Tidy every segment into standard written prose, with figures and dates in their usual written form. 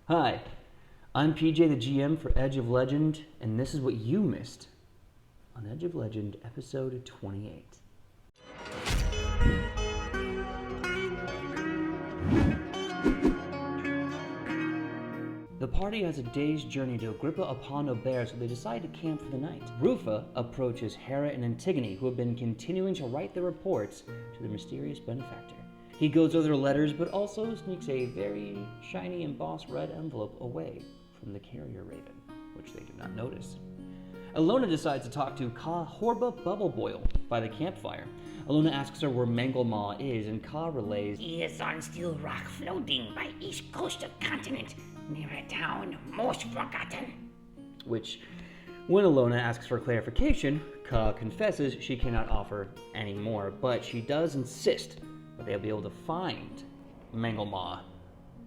Hi, I'm PJ the GM for Edge of Legend, and this is what you missed on Edge of Legend episode 28. The party has a day's journey to Agrippa upon Aubert, so they decide to camp for the night. Rufa approaches Hera and Antigone, who have been continuing to write their reports to the mysterious benefactor. He goes over their letters, but also sneaks a very shiny embossed red envelope away from the carrier raven, which they do not notice. Alona decides to talk to Ka Horba Bubbleboil by the campfire. Alona asks her where Megaw is, and Ka relays, He is on steel rock floating by east coast of continent, near a town most forgotten. which, when Alona asks for clarification, Ka confesses she cannot offer any more, but she does insist that they'll be able to find Megaw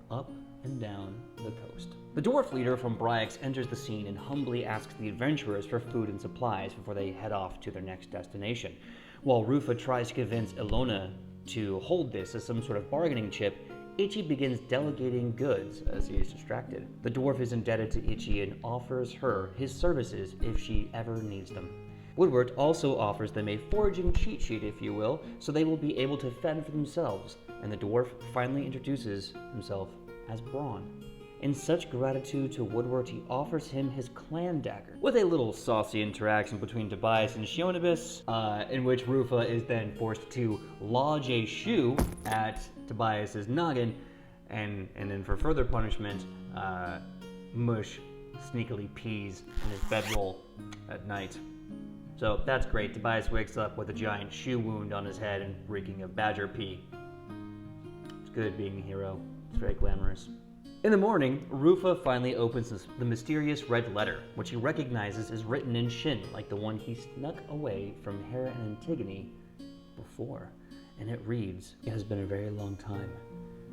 up and down the coast. The dwarf leader from Bryax enters the scene and humbly asks the adventurers for food and supplies before they head off to their next destination. While Rufa tries to convince Alona to hold this as some sort of bargaining chip, Ichi begins delegating goods as he is distracted. The dwarf is indebted to Ichi and offers her his services if she ever needs them. Woodward also offers them a foraging cheat sheet, if you will, so they will be able to fend for themselves, and the dwarf finally introduces himself as Braun. In such gratitude to Woodward, he offers him his clan dagger, with a little saucy interaction between Tobias and Shionibus, in which Rufa is then forced to lodge a shoe at Tobias's noggin, and then for further punishment, Mush sneakily pees in his bedroll at night. So that's great. Tobias wakes up with a giant shoe wound on his head and reeking of badger pee. It's good being a hero. It's very glamorous. In the morning, Rufa finally opens the mysterious red letter, which he recognizes is written in Shin, like the one he snuck away from Hera and Antigone before. And it reads, "It has been a very long time,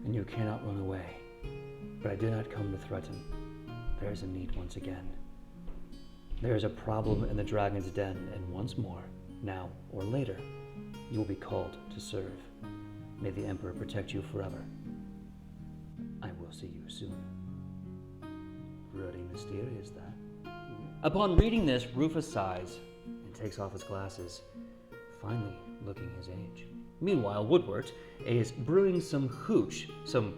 and you cannot run away. But I do not come to threaten. There is a need once again. There is a problem in the dragon's den, and once more, now or later, you will be called to serve. May the Emperor protect you forever. I will see you soon." Pretty mysterious, that. Upon reading this, Rufus sighs and takes off his glasses, finally looking his age. Meanwhile, Woodward is brewing some hooch, some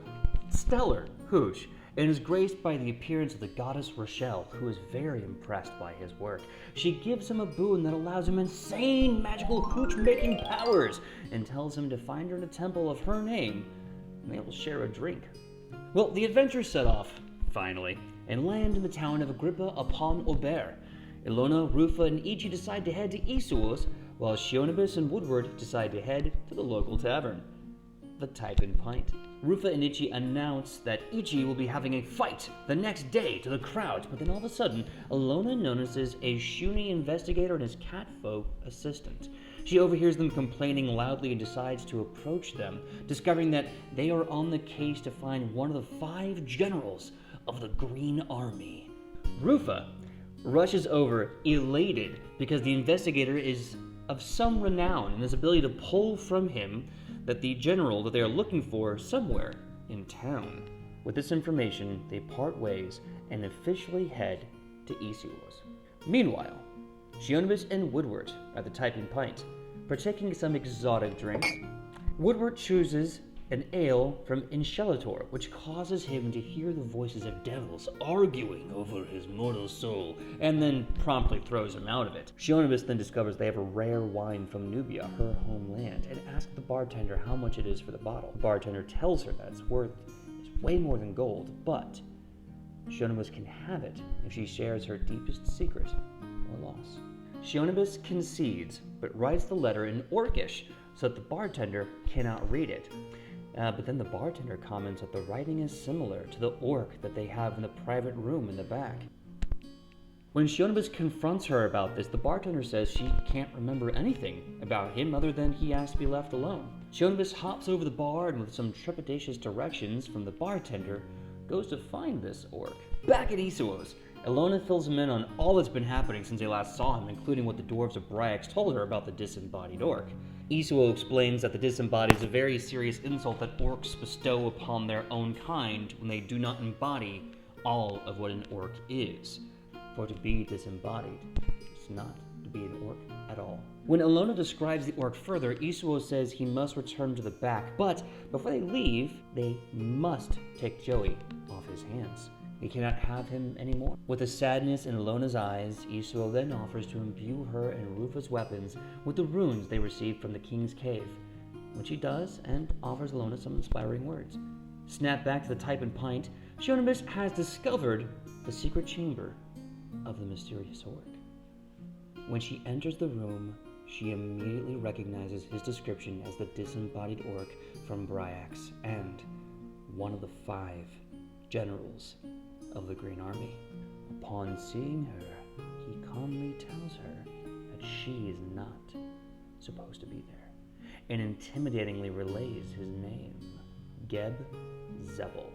stellar hooch, and is graced by the appearance of the goddess Rochelle, who is very impressed by his work. She gives him a boon that allows him insane magical hooch-making powers, and tells him to find her in a temple of her name, and they will share a drink. Well, the adventure set off, finally, and land in the town of Agrippa upon Aubert. Ilona, Rufa, and Ichi decide to head to Isuos, while Shionibus and Woodward decide to head to the local tavern, the Type and Pint. Rufa and Ichi announce that Ichi will be having a fight the next day to the crowd, but then all of a sudden, Ilona notices a Shuni investigator and his catfolk assistant. She overhears them complaining loudly and decides to approach them, discovering that they are on the case to find one of the 5 generals of the Green Army. Rufa rushes over, elated, because the investigator is of some renown in his ability to pull from him that the general that they are looking for somewhere in town. With this information, they part ways and officially head to Isuos. Meanwhile, Shionibus and Woodward are at the Type and Pint, partaking some exotic drinks. Woodward chooses an ale from Inshelator, which causes him to hear the voices of devils arguing over his mortal soul, and then promptly throws him out of it. Shionibus then discovers they have a rare wine from Nubia, her homeland, and asks the bartender how much it is for the bottle. The bartender tells her that it's way more than gold, but Shionibus can have it if she shares her deepest secret or loss. Shionibus concedes, but writes the letter in Orcish so that the bartender cannot read it. But then the bartender comments that the writing is similar to the orc that they have in the private room in the back. When Shionibus confronts her about this, the bartender says she can't remember anything about him other than he asked to be left alone. Shionibus hops over the bar and with some trepidatious directions from the bartender, goes to find this orc. Back at Isuos, Ilona fills him in on all that's been happening since they last saw him, including what the dwarves of Bryax told her about the disembodied orc. Isuo explains that the disembodied is a very serious insult that orcs bestow upon their own kind when they do not embody all of what an orc is. For to be disembodied is not to be an orc at all. When Ilona describes the orc further, Isuo says he must return to the back, but before they leave, they must take Joey off his hands. He cannot have him anymore. With the sadness in Ilona's eyes, Isuo then offers to imbue her and Rufus' weapons with the runes they received from the king's cave, which he does and offers Ilona some inspiring words. Snap back to the type and pint, Shonimus has discovered the secret chamber of the mysterious orc. When she enters the room, she immediately recognizes his description as the disembodied orc from Bryax and one of the 5 generals of the Green Army. Upon seeing her, he calmly tells her that she is not supposed to be there, and intimidatingly relays his name, Geb Zebel.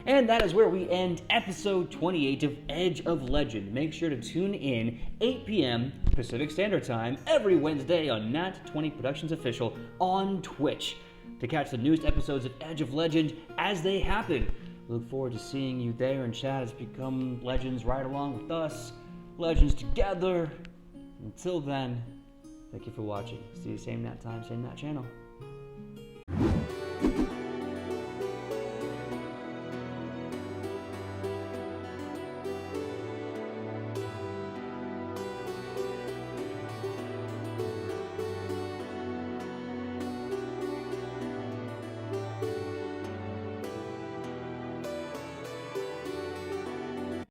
And that is where we end episode 28 of Edge of Legend. Make sure to tune in 8 p.m. Pacific Standard Time every Wednesday on Nat20 Productions Official on Twitch to catch the newest episodes of Edge of Legend as they happen. Look forward to seeing you there and chat as become legends right along with us. Legends together. Until then, thank you for watching. See you same Nat time, same Nat channel.